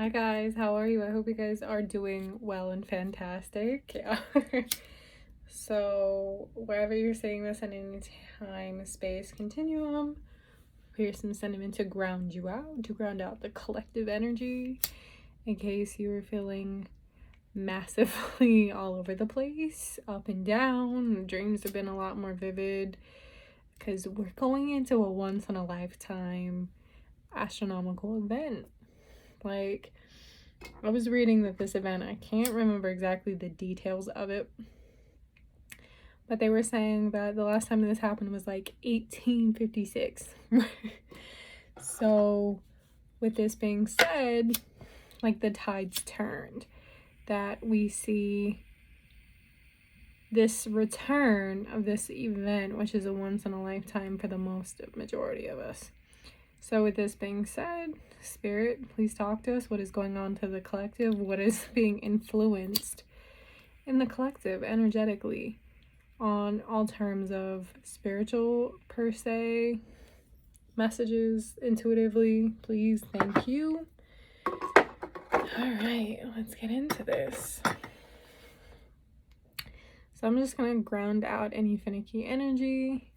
Hi guys, how are you? I hope you guys are doing well and fantastic. Yeah. So wherever you're saying this in any time, space, continuum, here's some sentiment to ground you out, to ground out the collective energy in case you were feeling massively all over the place, up and down. Dreams have been a lot more vivid because we're going into a once in a lifetime astronomical event. Like, I was reading that this event, I can't remember exactly the details of it, but they were saying that the last time this happened was like 1856. So with this being said, like, the tides turned, that we see this return of this event, which is a once in a lifetime for the majority of us. So with this being said, Spirit, please talk to us. What is going on to the collective? What is being influenced in the collective energetically on all terms of spiritual per se, messages intuitively, please? Thank you. All right, let's get into this. So I'm just going to ground out any finicky energy.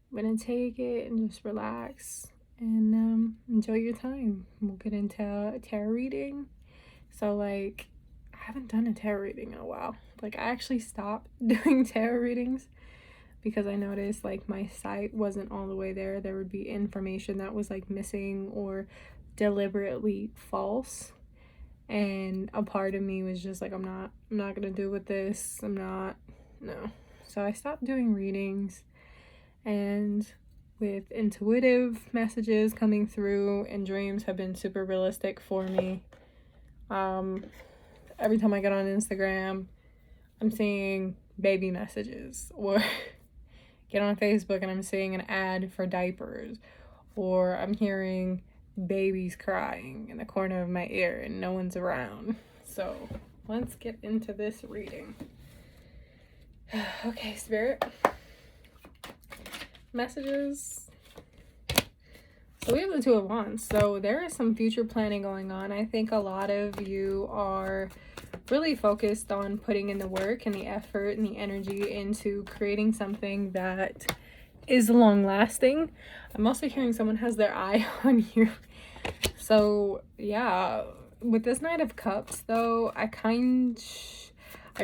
I'm going to take it and just relax and enjoy your time. We'll get into tarot reading. So, like, I haven't done a tarot reading in a while. Like, I actually stopped doing tarot readings because I noticed, like, my sight wasn't all the way there. There would be information that was, like, missing or deliberately false. And a part of me was just like, I'm not gonna do with this. No. So I stopped doing readings, and with intuitive messages coming through and dreams have been super realistic for me. Every time I get on Instagram, I'm seeing baby messages, or get on Facebook and I'm seeing an ad for diapers, or I'm hearing babies crying in the corner of my ear and no one's around. So let's get into this reading. Okay, Spirit. Messages. So we have the Two of Wands. So there is some future planning going on. I think a lot of you are really focused on putting in the work and the effort and the energy into creating something that is long lasting. I'm also hearing someone has their eye on you. So yeah, with this Knight of Cups though, I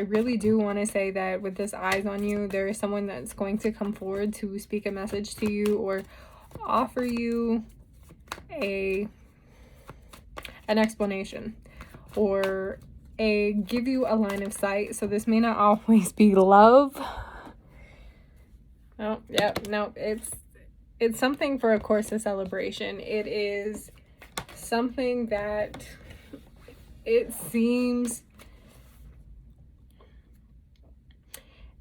really do want to say that with this eyes on you, there is someone that's going to come forward to speak a message to you or offer you an explanation or give you a line of sight. So this may not always be love. Oh, yeah, no, it's something for a course of celebration. It is something that it seems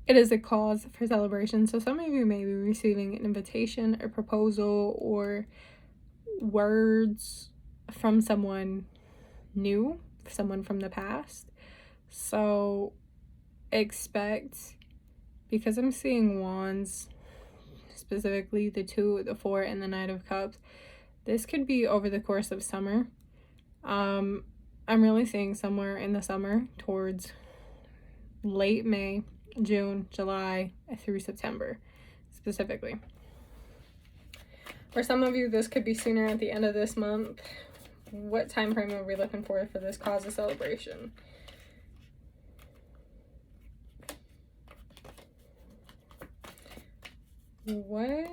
it is a cause for celebration. So some of you may be receiving an invitation, a proposal, or words from someone new, someone from the past. So expect, because I'm seeing wands, specifically the 2, the 4, and the Knight of Cups, this could be over the course of summer. I'm really seeing somewhere in the summer towards late May, June, July, through September, specifically. For some of you, this could be sooner, at the end of this month. What time frame are we looking for this cause of celebration? What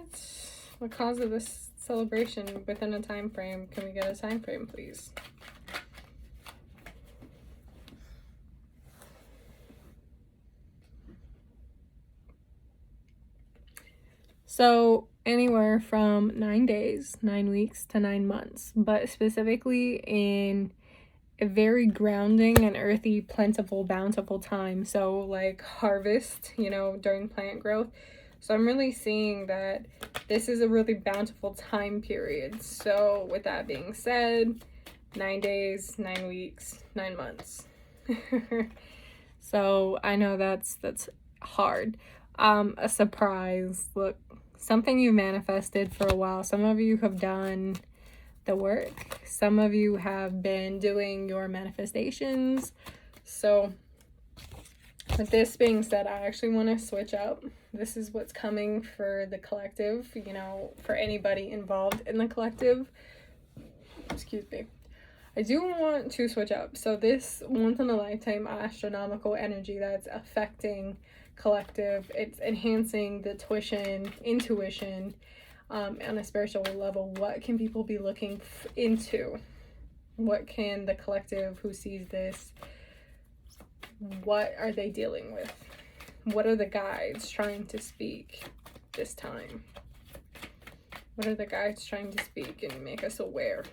cause of this celebration within a time frame? Can we get a time frame, please? So anywhere from 9 days, 9 weeks to 9 months, but specifically in a very grounding and earthy, plentiful, bountiful time. So like harvest, during plant growth. So I'm really seeing that this is a really bountiful time period. So with that being said, 9 days, 9 weeks, 9 months. So I know that's hard. A surprise. Look, something you manifested for a while. Some of you have done the work. Some of you have been doing your manifestations. So with this being said, I actually want to switch up. This is what's coming for the collective, you know, for anybody involved in the collective. Excuse me. I do want to switch up. So this once in a lifetime astronomical energy that's affecting collective, it's enhancing the intuition on a spiritual level. What can people be looking into? What can the collective who sees this, what are they dealing with? What are the guides trying to speak this time? What are the guides trying to speak and make us aware?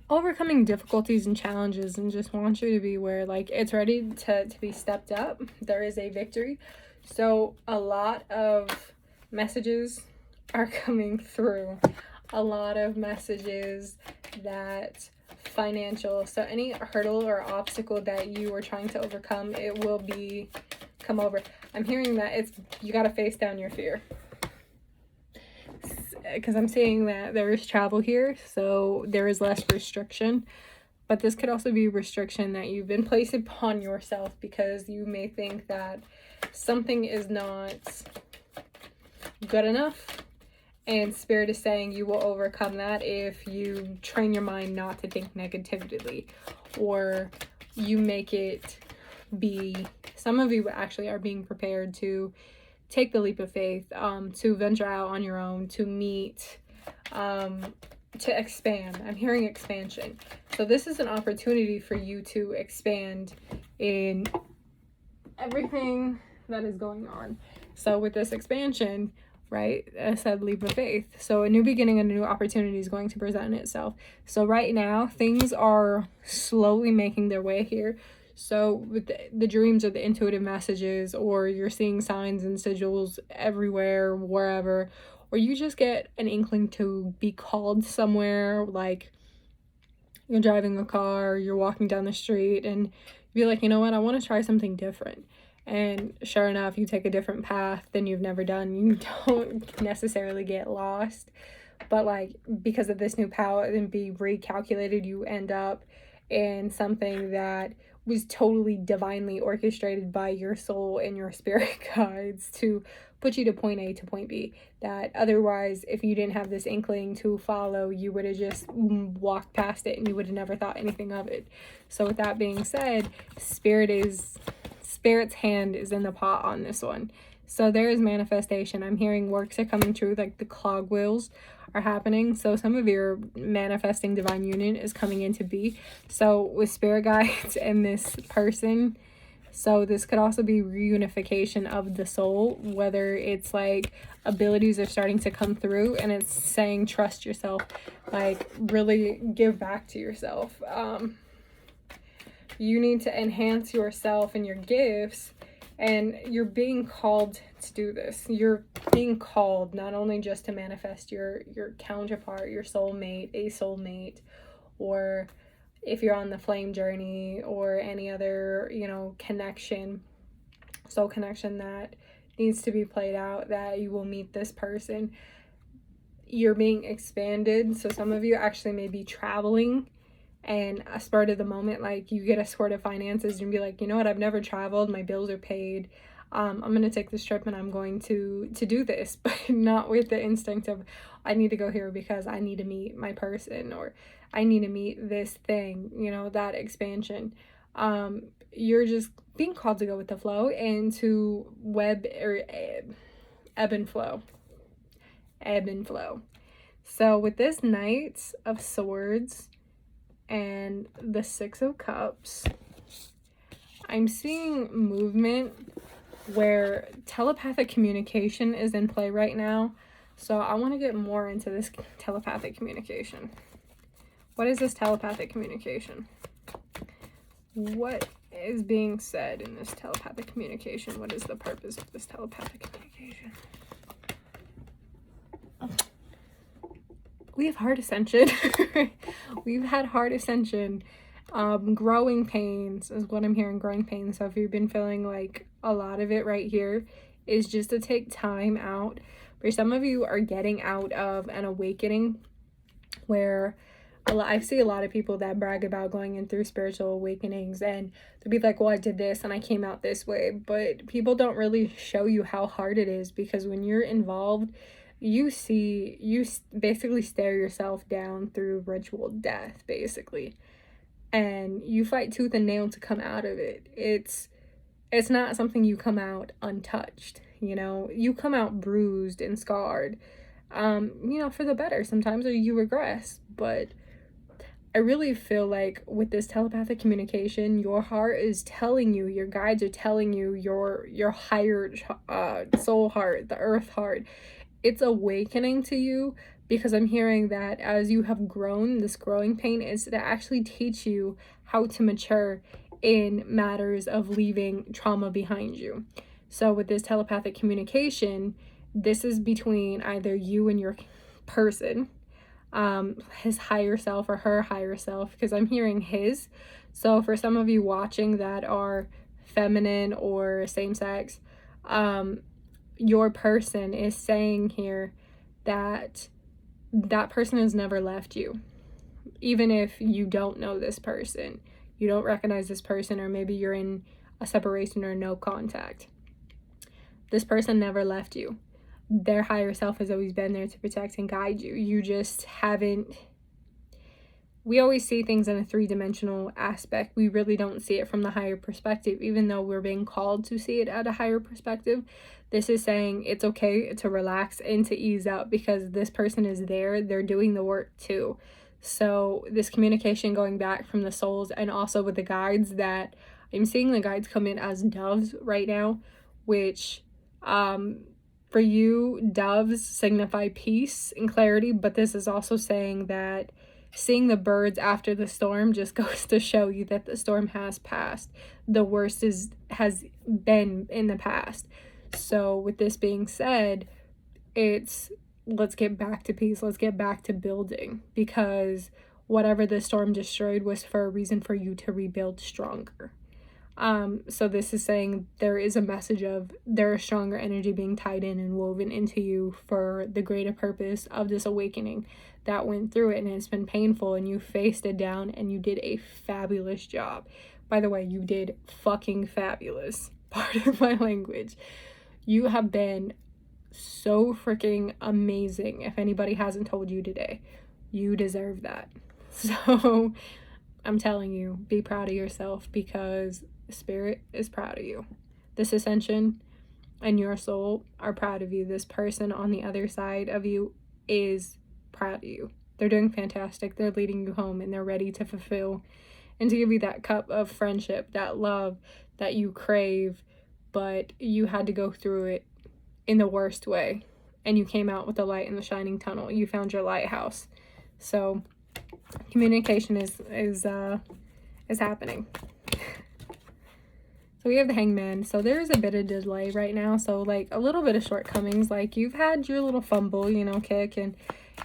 Overcoming difficulties and challenges, and just want you to be aware, like, it's ready to be stepped up. There is a victory. So a lot of messages are coming through. A lot of messages that financial, so any hurdle or obstacle that you were trying to overcome, it will come over. I'm hearing that you got to face down your fear. Because I'm seeing that there is travel here, so there is less restriction. But this could also be restriction that you've been placed upon yourself because you may think that something is not good enough. And Spirit is saying you will overcome that if you train your mind not to think negatively. Or you make it be... Some of you actually are being prepared to take the leap of faith, to venture out on your own, to meet, to expand. I'm hearing expansion. So this is an opportunity for you to expand in everything that is going on. So with this expansion, right, I said leap of faith. So a new beginning, a new opportunity is going to present itself. So right now, things are slowly making their way here. So with the dreams or the intuitive messages, or you're seeing signs and sigils everywhere, wherever, or you just get an inkling to be called somewhere, like you're driving a car, you're walking down the street, and you're like, you know what, I want to try something different. And sure enough, you take a different path than you've never done. You don't necessarily get lost, but like because of this new power and be recalculated, you end up in something that was totally divinely orchestrated by your soul and your spirit guides to put you to point A to point B. That otherwise, if you didn't have this inkling to follow, you would have just walked past it and you would have never thought anything of it. So with that being said, Spirit's hand is in the pot on this one. So there is manifestation. I'm hearing works are coming true, like the clog wheels are happening. So some of your manifesting divine union is coming into be. So with spirit guides and this person, so this could also be reunification of the soul, whether it's like abilities are starting to come through and it's saying trust yourself, like really give back to yourself. You need to enhance yourself and your gifts, and you're being called to do this. You're being called not only just to manifest your counterpart, your soulmate, a soulmate, or if you're on the flame journey or any other, you know, connection, soul connection that needs to be played out, that you will meet this person. You're being expanded. So some of you actually may be traveling, and a spur of the moment, like you get a squirt of finances and be like, you know what, I've never traveled, my bills are paid, I'm gonna take this trip and I'm going to do this, but not with the instinct of I need to go here because I need to meet my person, or I need to meet this thing, you know, that expansion. You're just being called to go with the flow and to ebb and flow. So with this Knight of Swords and the Six of Cups, I'm seeing movement where telepathic communication is in play right now. So I want to get more into this telepathic communication. What is this telepathic communication? What is being said in this telepathic communication? What is the purpose of this telepathic communication? We have heart ascension. We've had heart ascension, Growing pains is what I'm hearing, growing pains. So if you've been feeling like a lot of it right here is just to take time out. For some of you are getting out of an awakening where I see a lot of people that brag about going in through spiritual awakenings, and they'll be like, well, I did this and I came out this way. But people don't really show you how hard it is, because when you're involved, you basically stare yourself down through ritual death, basically. And you fight tooth and nail to come out of it. It's not something you come out untouched, you know. You come out bruised and scarred, you know, for the better sometimes, or you regress. But I really feel like with this telepathic communication, your heart is telling you, your guides are telling you, your higher soul heart, the earth heart, it's awakening to you, because I'm hearing that as you have grown, this growing pain is to actually teach you how to mature in matters of leaving trauma behind you. So with this telepathic communication, this is between either you and your person, his higher self or her higher self, because I'm hearing his. So for some of you watching that are feminine or same sex, your person is saying here that that person has never left you. Even if you don't know this person, you don't recognize this person, or maybe you're in a separation or no contact, this person never left you. Their higher self has always been there to protect and guide you. You just haven't. We always see things in a three-dimensional aspect. We really don't see it from the higher perspective, even though we're being called to see it at a higher perspective. This is saying it's okay to relax and to ease up, because this person is there. They're doing the work too. So this communication going back from the souls, and also with the guides, that I'm seeing the guides come in as doves right now, which for you, doves signify peace and clarity, but this is also saying that seeing the birds after the storm just goes to show you that the storm has passed. The worst has been in the past. So with this being said, it's let's get back to peace. Let's get back to building, because whatever the storm destroyed was for a reason, for you to rebuild stronger. So this is saying there is a message of there is stronger energy being tied in and woven into you for the greater purpose of this awakening that went through it, and it's been painful, and you faced it down, and you did a fabulous job. By the way, you did fucking fabulous. Part of my language. You have been so freaking amazing. If anybody hasn't told you today, you deserve that. So I'm telling you, be proud of yourself, because Spirit is proud of you. This ascension and your soul are proud of you. This person on the other side of you is proud of you. They're doing fantastic. They're leading you home, and they're ready to fulfill and to give you that cup of friendship, that love that you crave, but you had to go through it in the worst way, and you came out with the light in the shining tunnel. You found your lighthouse. So communication is happening. So we have the Hangman. So there's a bit of delay right now. So like a little bit of shortcomings. Like you've had your little fumble, you know, kick, and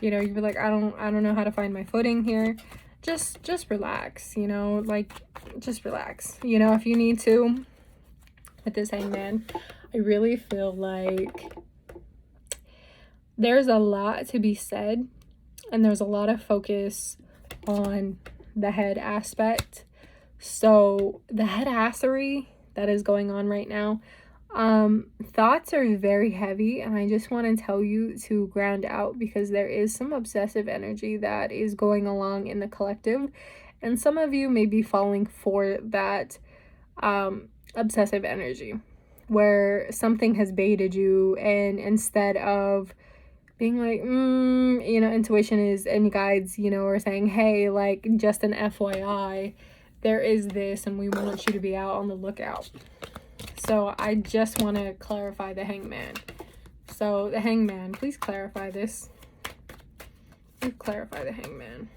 you know, you'd be like, I don't know how to find my footing here. Just relax, you know, like just relax. You know, if you need to, with this Hangman, I really feel like there's a lot to be said, and there's a lot of focus on the head aspect. So the head assery that is going on right now, thoughts are very heavy, and I just want to tell you to ground out, because there is some obsessive energy that is going along in the collective, and some of you may be falling for that obsessive energy, where something has baited you, and instead of being like, you know, intuition is, and guides, you know, are saying, hey, like, just an FYI, there is this, and we want you to be out on the lookout. So I just want to clarify the Hangman. So the Hangman, please clarify this. Please clarify the Hangman.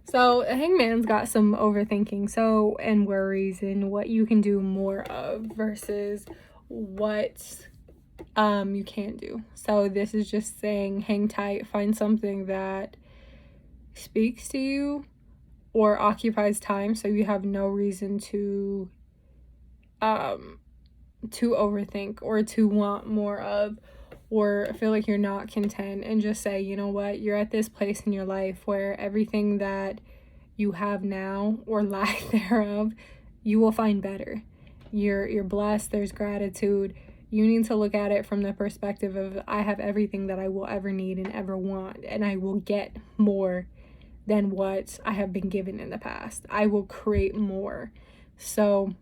So a Hangman's got some overthinking, and worries, and what you can do more of versus what you can't do. So this is just saying hang tight, find something that speaks to you or occupies time, so you have no reason to overthink or to want more of, or feel like you're not content, and just say, you know what, you're at this place in your life where everything that you have now or lack thereof, you will find better. You're blessed, there's gratitude. You need to look at it from the perspective of, I have everything that I will ever need and ever want, and I will get more than what I have been given in the past. I will create more. So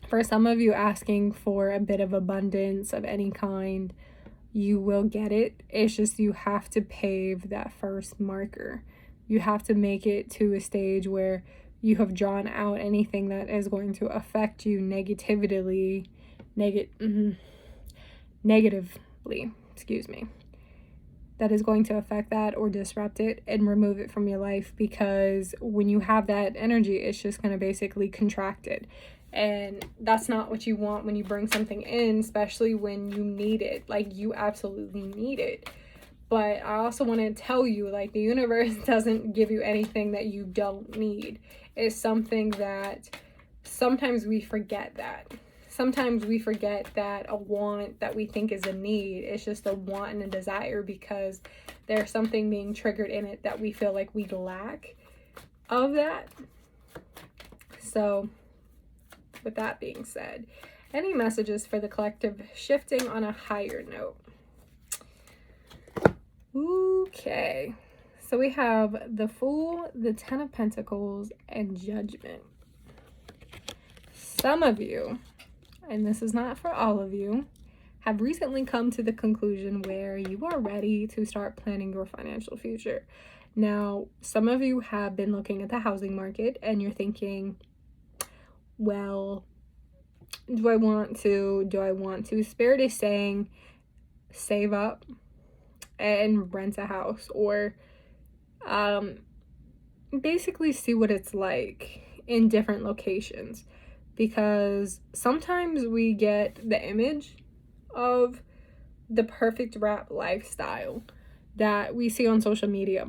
for some of you asking for a bit of abundance of any kind, you will get it. It's just you have to pave that first marker. You have to make it to a stage where you have drawn out anything that is going to affect you negatively, that is going to affect that or disrupt it, and remove it from your life. Because when you have that energy, it's just going to basically contract it. And that's not what you want when you bring something in, especially when you need it. Like, you absolutely need it. But I also want to tell you, like, the universe doesn't give you anything that you don't need. It's something that sometimes we forget that. Sometimes we forget that a want that we think is a need is just a want and a desire, because there's something being triggered in it that we feel like we lack of that. So with that being said, any messages for the collective shifting on a higher note? Okay, so we have the Fool, the Ten of Pentacles, and Judgment. Some of you, and this is not for all of you, have recently come to the conclusion where you are ready to start planning your financial future. Now, some of you have been looking at the housing market and you're thinking, well, do I want to? Spirit is saying save up and rent a house, or basically see what it's like in different locations. Because sometimes we get the image of the perfect wrap lifestyle that we see on social media.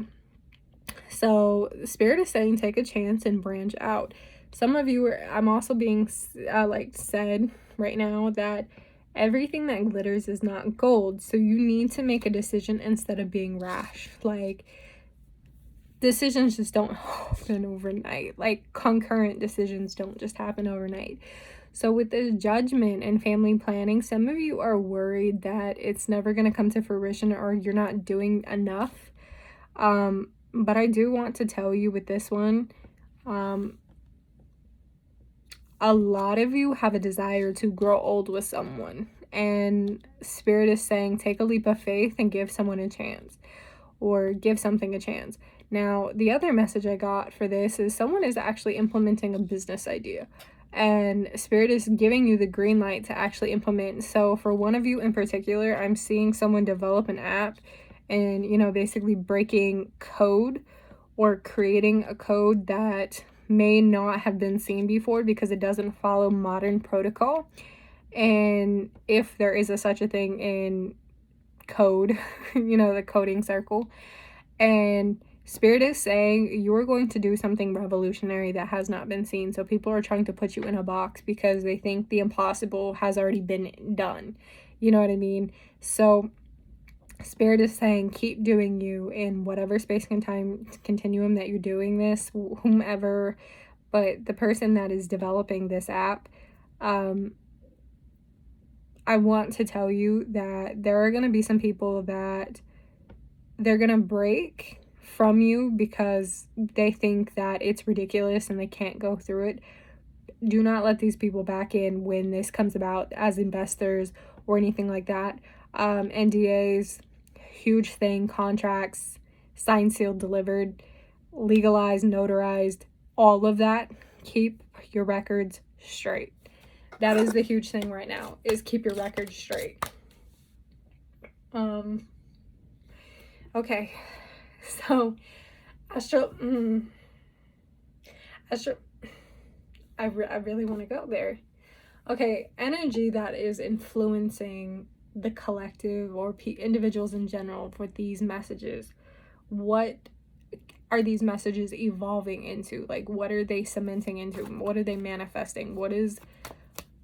So Spirit is saying take a chance and branch out. Some of you I'm also being said right now that everything that glitters is not gold. So you need to make a decision instead of being rash. Like, decisions just don't happen overnight. Like, concurrent decisions don't just happen overnight. So with this Judgment and family planning, some of you are worried that it's never going to come to fruition, or you're not doing enough. But I do want to tell you with this one, a lot of you have a desire to grow old with someone, and Spirit is saying take a leap of faith and give someone a chance, or give something a chance. Now, the other message I got for this is someone is actually implementing a business idea, and Spirit is giving you the green light to actually implement. So for one of you in particular, I'm seeing someone develop an app and, basically breaking code or creating a code that may not have been seen before because it doesn't follow modern protocol. And if there is such a thing in code, the coding circle, and Spirit is saying you're going to do something revolutionary that has not been seen. So people are trying to put you in a box because they think the impossible has already been done. You know what I mean? So Spirit is saying keep doing you in whatever space and time continuum that you're doing this, whomever, but the person that is developing this app, I want to tell you that there are going to be some people that they're going to break from you because they think that it's ridiculous and they can't go through it. Do not let these people back in when this comes about as investors or anything like that. NDAs, huge thing, contracts, signed, sealed, delivered, legalized, notarized, all of that. Keep your records straight. That is the huge thing right now, is keep your records straight. Okay, so astro, I really want to go there. Okay, energy that is influencing the collective or individuals in general with these messages? What are these messages evolving into? Like, what are they cementing into? What are they manifesting? What is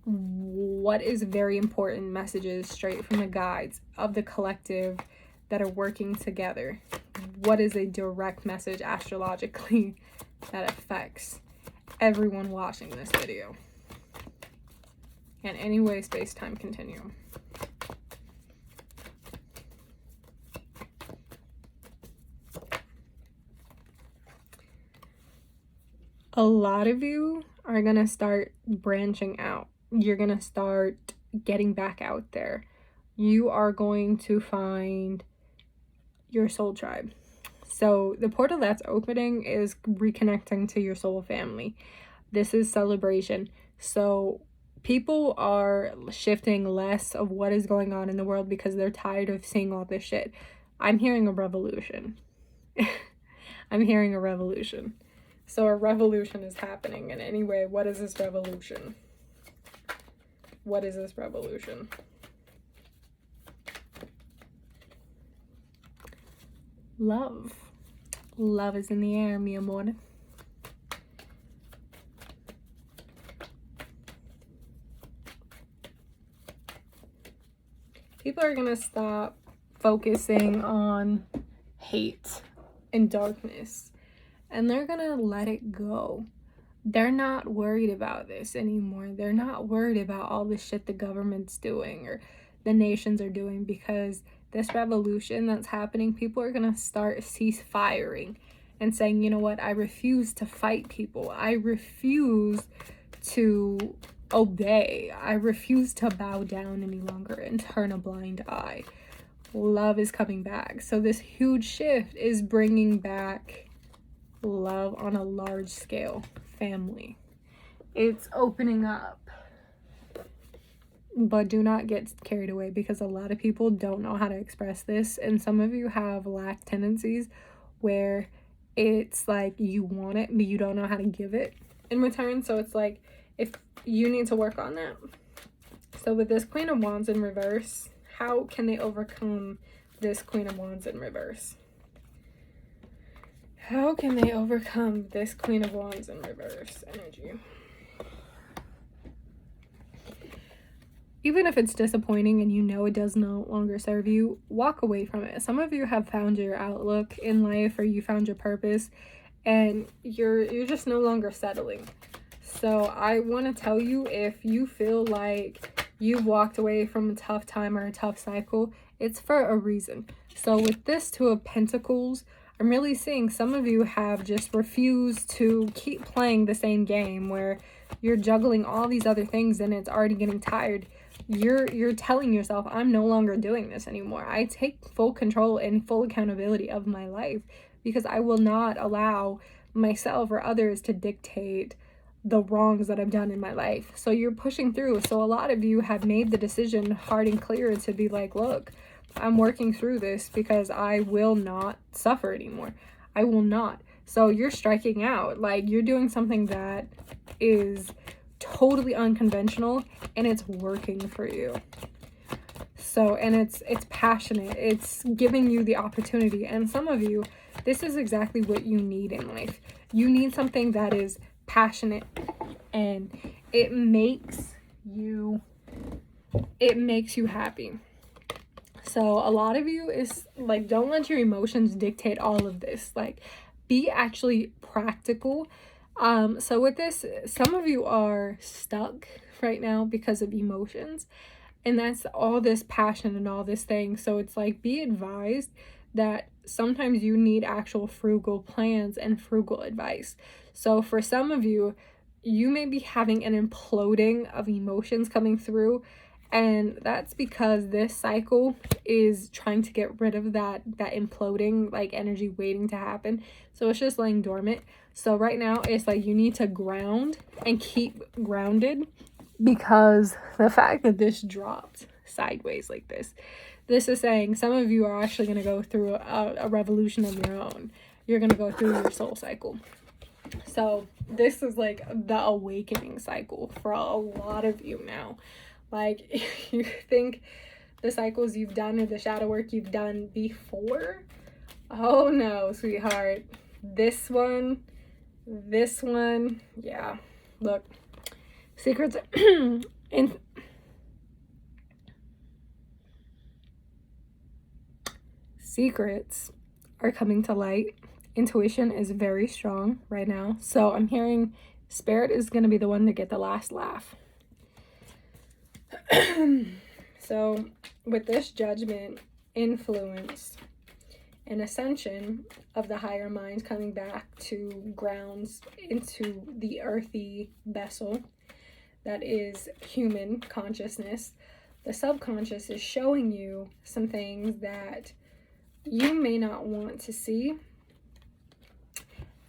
very important messages straight from the guides of the collective that are working together? What is a direct message astrologically that affects everyone watching this video? And anyway, space-time continuum. A lot of you are going to start branching out. You're going to start getting back out there. You are going to find your soul tribe. So the portal that's opening is reconnecting to your soul family. This is celebration. So people are shifting less of what is going on in the world because they're tired of seeing all this shit. I'm hearing a revolution. I'm hearing a revolution. So a revolution is happening. And anyway, what is this revolution? What is this revolution? Love. Love is in the air, mi amor. People are going to stop focusing on hate and darkness, and they're going to let it go. They're not worried about this anymore. They're not worried about all the shit the government's doing or the nations are doing, because this revolution that's happening, people are going to start cease firing and saying, you know what, I refuse to fight people. I refuse to obey. I refuse to bow down any longer and turn a blind eye. Love is coming back. So this huge shift is bringing back love on a large scale. Family. It's opening up. But do not get carried away, because a lot of people don't know how to express this, and some of you have lack tendencies where it's like you want it but you don't know how to give it in return. So it's like, if you need to work on that. So with this Queen of Wands in reverse, how can they overcome this Queen of Wands in reverse? How can they overcome this Queen of Wands in reverse energy? Even if it's disappointing and you know it does no longer serve you, walk away from it. Some of you have found your outlook in life, or you found your purpose, and you're just no longer settling. So I want to tell you, if you feel like you've walked away from a tough time or a tough cycle, it's for a reason. So with this Two of Pentacles, I'm really seeing some of you have just refused to keep playing the same game where you're juggling all these other things and it's already getting tired. You're telling yourself, I'm no longer doing this anymore. I take full control and full accountability of my life, because I will not allow myself or others to dictate the wrongs that I've done in my life. So you're pushing through. So a lot of you have made the decision hard and clear to be like, look, I'm working through this because I will not suffer anymore. I will not. So you're striking out. Like, you're doing something that is totally unconventional and it's working for you. So, and it's passionate. It's giving you the opportunity. And some of you, this is exactly what you need in life. You need something that is passionate, and it makes you happy. So a lot of you is like, don't let your emotions dictate all of this. Like, be actually practical. So with this, some of you are stuck right now because of emotions, and that's all this passion and all this thing. So it's like, be advised that sometimes you need actual frugal plans and frugal advice. So for some of you, you may be having an imploding of emotions coming through, and that's because this cycle is trying to get rid of that imploding like energy waiting to happen. So it's just laying dormant. So right now it's like you need to ground and keep grounded, because the fact that this dropped sideways like this is saying some of you are actually going to go through a revolution of your own. You're going to go through your soul cycle. So this is like the awakening cycle for a lot of you now. Like, you think the cycles you've done or the shadow work you've done before. Oh no, sweetheart. This one, yeah. Look, secrets in secrets are coming to light. Intuition is very strong right now. So I'm hearing Spirit is going to be the one to get the last laugh. So with this judgment, influence, and ascension of the higher mind coming back to grounds into the earthy vessel that is human consciousness, the subconscious is showing you some things that you may not want to see.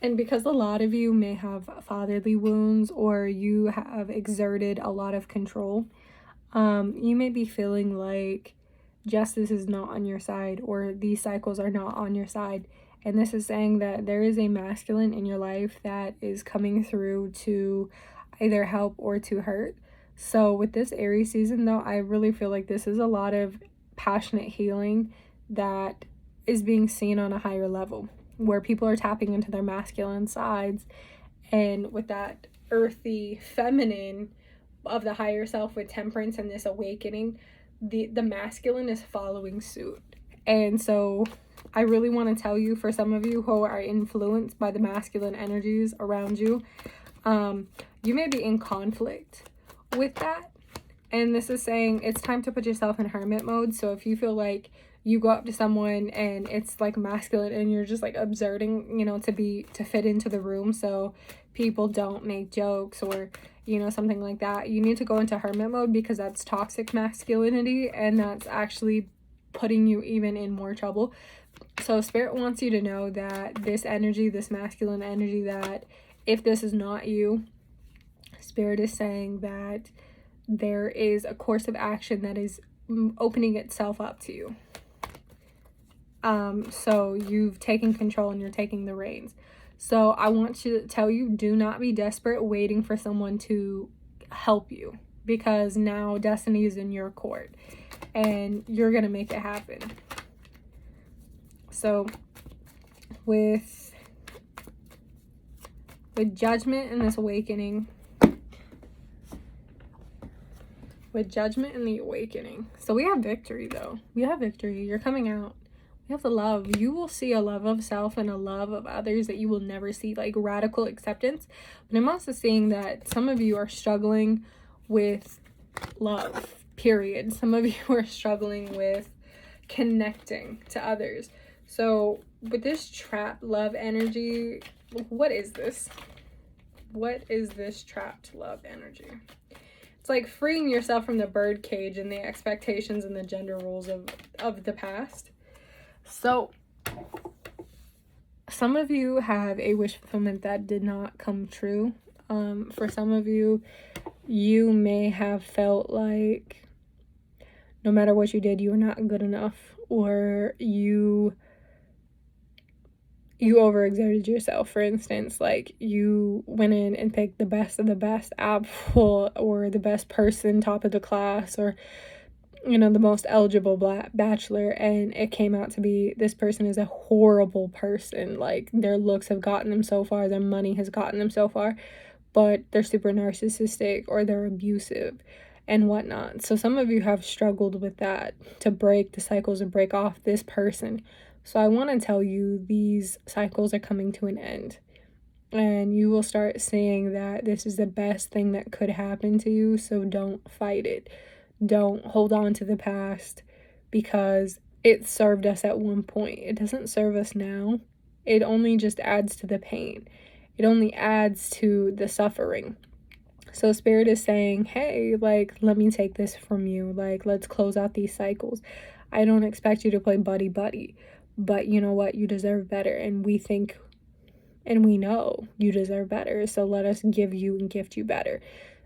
And because a lot of you may have fatherly wounds or you have exerted a lot of control, you may be feeling like justice is not on your side or these cycles are not on your side. And this is saying that there is a masculine in your life that is coming through to either help or to hurt. So with this Aries season though, I really feel like this is a lot of passionate healing that is being seen on a higher level, where people are tapping into their masculine sides, and with that earthy feminine of the higher self with temperance and this awakening, the masculine is following suit. And so I really want to tell you, for some of you who are influenced by the masculine energies around you, you may be in conflict with that. And this is saying it's time to put yourself in hermit mode. So if you feel like you go up to someone and it's like masculine and you're just like exerting, you know, to fit into the room so people don't make jokes or, you know, something like that, you need to go into hermit mode, because that's toxic masculinity and that's actually putting you even in more trouble. So Spirit wants you to know that this energy, this masculine energy, that if this is not you, Spirit is saying that there is a course of action that is opening itself up to you. So you've taken control and you're taking the reins. So I want to tell you, do not be desperate waiting for someone to help you, because now destiny is in your court and you're going to make it happen. So with judgment and this awakening, with judgment and the awakening. So we have victory though. We have victory. You're coming out. We have the love. You will see a love of self and a love of others that you will never see, like radical acceptance. But I'm also seeing that some of you are struggling with love, period. Some of you are struggling with connecting to others. So with this trapped love energy, what is this? What is this trapped love energy? It's like freeing yourself from the bird cage and the expectations and the gender roles of the past. So some of you have a wish fulfillment that did not come true. For some of you, you may have felt like no matter what you did, you were not good enough, or you overexerted yourself. For instance, like you went in and picked the best of the best apple, or the best person, top of the class, or you know, the most eligible bachelor, and it came out to be this person is a horrible person. Like their looks have gotten them so far, their money has gotten them so far, but they're super narcissistic or they're abusive and whatnot. So some of you have struggled with that, to break the cycles and break off this person. So I want to tell you, these cycles are coming to an end, and you will start seeing that this is the best thing that could happen to you. So don't fight it. Don't hold on to the past, because it served us at one point. It doesn't serve us now. It only just adds to the pain. It only adds to the suffering. So Spirit is saying, hey, like, let me take this from you. Like, let's close out these cycles. I don't expect you to play buddy-buddy, but you know what? You deserve better. And we think and we know you deserve better. So let us give you and gift you better.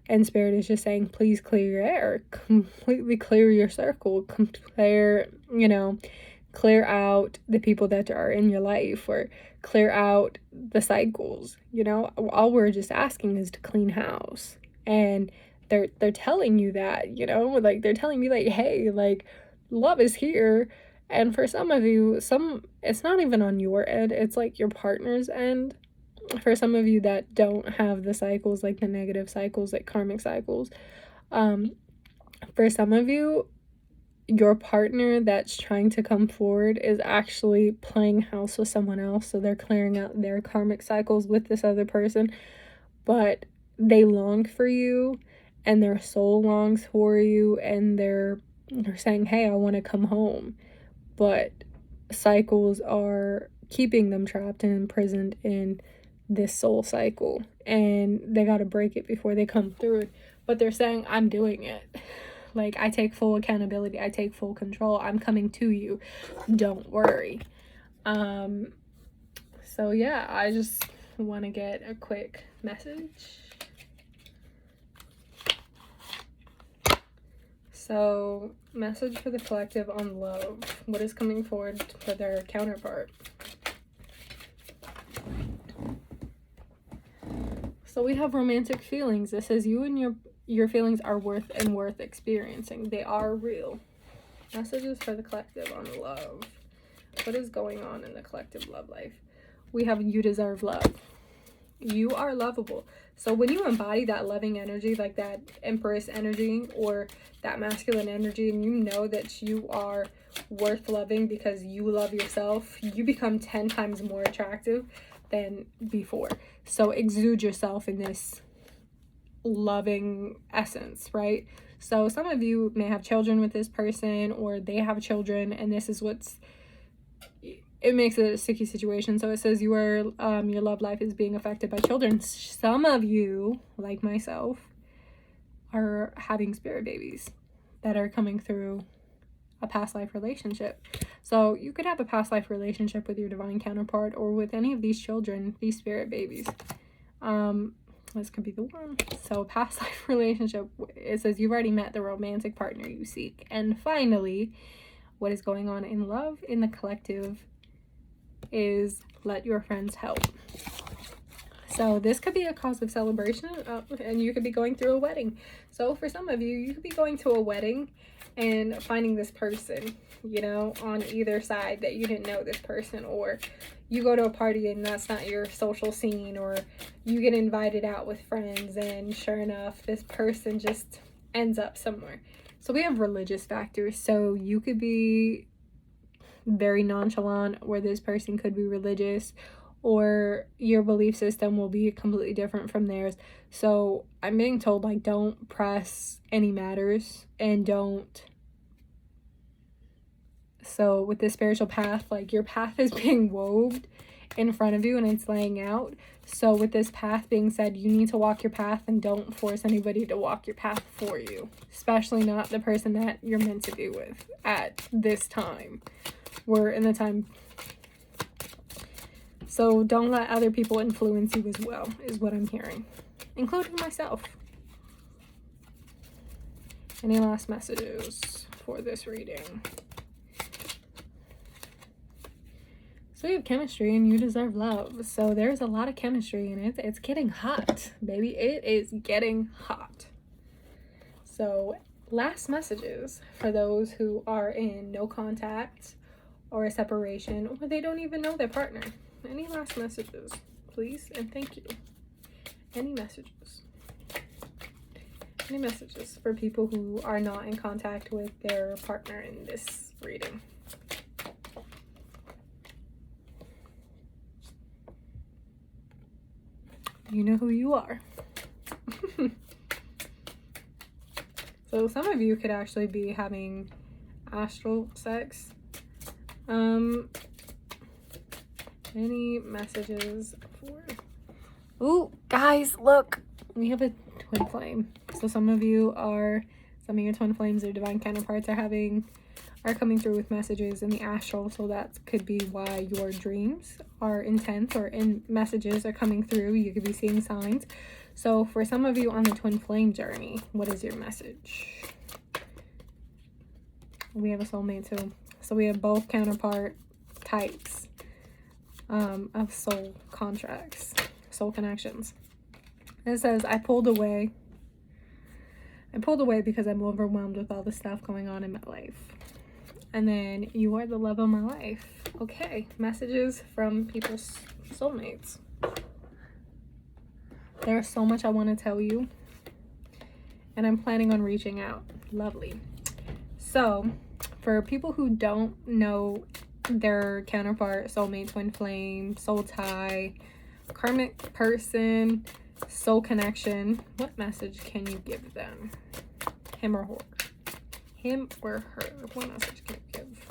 And Spirit is just saying, please clear your air, completely clear your circle, clear out the people that are in your life, or clear out the cycles. You know, all we're just asking is to clean house. And they're telling you that, you know, like they're telling me like, hey, like love is here. And for some of you, it's not even on your end, it's like your partner's end. For some of you that don't have the cycles, like the negative cycles, like karmic cycles, for some of you, your partner that's trying to come forward is actually playing house with someone else, so they're clearing out their karmic cycles with this other person, but they long for you and their soul longs for you, and they're saying, hey, I want to come home, but cycles are keeping them trapped and imprisoned in this soul cycle, and they got to break it before they come through it. But they're saying, I'm doing it. Like, I take full accountability. I take full control. I'm coming to you. Don't worry. So yeah, I just want to get a quick message. So, message for the collective on love. What is coming forward for their counterpart? So we have romantic feelings. It says you and your feelings are worth experiencing. They are real. Messages for the collective on love. What is going on in the collective love life? We have you deserve love. You are lovable. So when you embody that loving energy, like that Empress energy or that masculine energy, and you know that you are worth loving because you love yourself, you become 10 times more attractive than before. So exude yourself in this loving essence, right? So some of you may have children with this person, or they have children, and this is it makes it a sticky situation. So it says your love life is being affected by children. Some of you, like myself, are having spirit babies that are coming through a past life relationship. So you could have a past life relationship with your divine counterpart or with any of these children, these spirit babies. This could be the one. So past life relationship, it says you've already met the romantic partner you seek. And finally, what is going on in love in the collective is let your friends help. So this could be a cause of celebration, and you could be going through a wedding. So for some of you, you could be going to a wedding and finding this person, you know, on either side that you didn't know this person, or you go to a party and that's not your social scene, or you get invited out with friends and sure enough, this person just ends up somewhere. So we have religious factors. So you could be very nonchalant, where this person could be religious, or your belief system will be completely different from theirs. So I'm being told, like, don't press any matters, and don't. So with this spiritual path, like, your path is being woved in front of you and it's laying out. So with this path being said, you need to walk your path, and don't force anybody to walk your path for you, especially not the person that you're meant to be with at this time. We're in the time. So don't let other people influence you as well, is what I'm hearing, including myself. Any last messages for this reading? So we have chemistry, and you deserve love. So there's a lot of chemistry, and it's getting hot, baby. It is getting hot. So last messages for those who are in no contact or a separation, or they don't even know their partner. Any last messages, please, and thank you. Any messages? Any messages for people who are not in contact with their partner in this reading? You know who you are. So some of you could actually be having astral sex. Any messages for... Ooh, guys, look. We have a twin flame. So some of your twin flames or divine counterparts are coming through with messages in the astral. So that could be why your dreams are intense, or in messages are coming through. You could be seeing signs. So for some of you on the twin flame journey, what is your message? We have a soulmate too. So we have both counterpart types of soul contracts, soul connections. It says, I pulled away because I'm overwhelmed with all the stuff going on in my life. And then you are the love of my life. Okay, messages from people's soulmates. There's so much I want to tell you, and I'm planning on reaching out. Lovely. So for people who don't know their counterpart, soulmate, twin flame, soul tie, karmic person, soul connection, what message can you give them? Him or her? Him or her? What message can you give?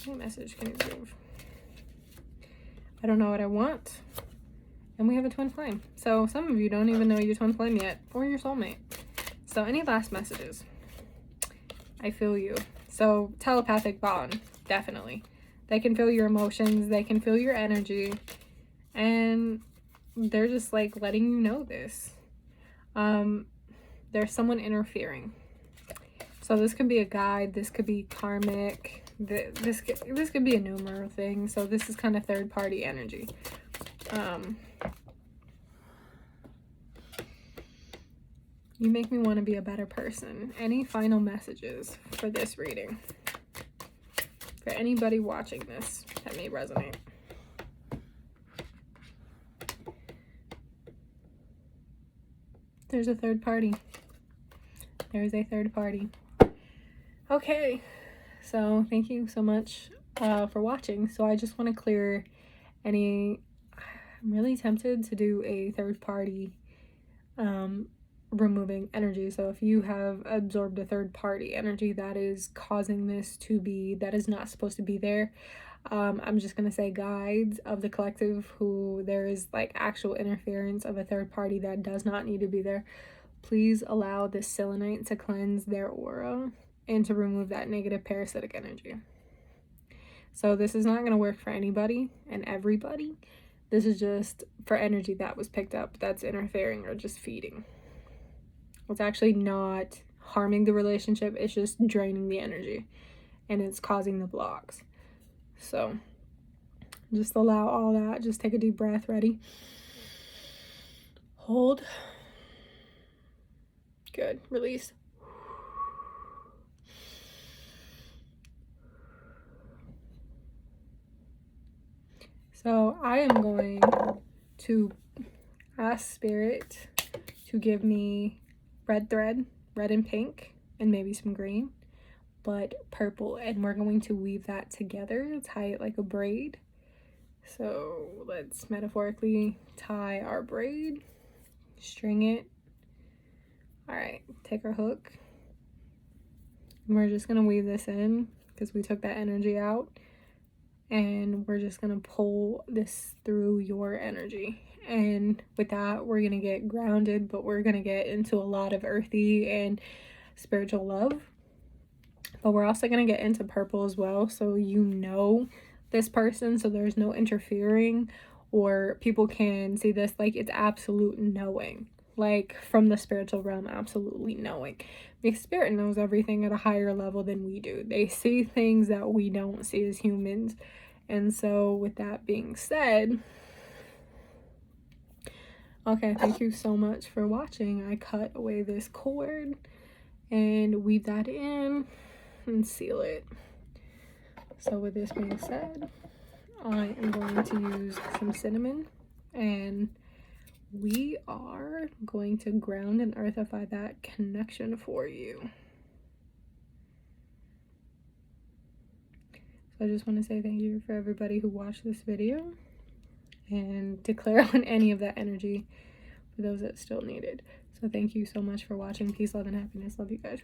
What message can you give? I don't know what I want. And we have a twin flame. So some of you don't even know your twin flame yet, or your soulmate. So any last messages? I feel you. So telepathic bond, definitely. They can feel your emotions. They can feel your energy. And they're just like letting you know this. There's someone interfering. So this could be a guide. This could be karmic. This could be a numeral thing. So this is kind of third party energy. You make me want to be a better person. Any final messages for this reading? For anybody watching this that may resonate. There's a third party. There's a third party. Okay. So thank you so much for watching. So I just want to clear any... I'm really tempted to do a third party removing energy. So if you have absorbed a third party energy that is causing this to be, that is not supposed to be there, I'm just gonna say guides of the collective who there is like actual interference of a third party that does not need to be there, please allow this selenite to cleanse their aura and to remove that negative parasitic energy. So this is not going to work for anybody and everybody. This is just for energy that was picked up that's interfering or just feeding. It's actually not harming the relationship. It's just draining the energy and it's causing the blocks. So just allow all that. Just take a deep breath. Ready? Hold. Good. Release. So I am going to ask Spirit to give me red thread, red and pink, and maybe some green, but purple. And we're going to weave that together, tie it like a braid. So let's metaphorically tie our braid, string it. All right, take our hook. And we're just going to weave this in because we took that energy out. And we're just going to pull this through your energy. And with that, we're going to get grounded, but we're going to get into a lot of earthy and spiritual love. But we're also going to get into purple as well. So you know this person, so there's no interfering, or people can see this like it's absolute knowing. Like from the spiritual realm, absolutely knowing. Because spirit knows everything at a higher level than we do. They see things that we don't see as humans. And so with that being said, okay, thank you so much for watching. I cut away this cord and weave that in and seal it. So with this being said, I am going to use some cinnamon, and we are going to ground and earthify that connection for you. So I just want to say thank you for everybody who watched this video and to clear on any of that energy for those that still need it. So thank you so much for watching. Peace, love, and happiness. Love you guys.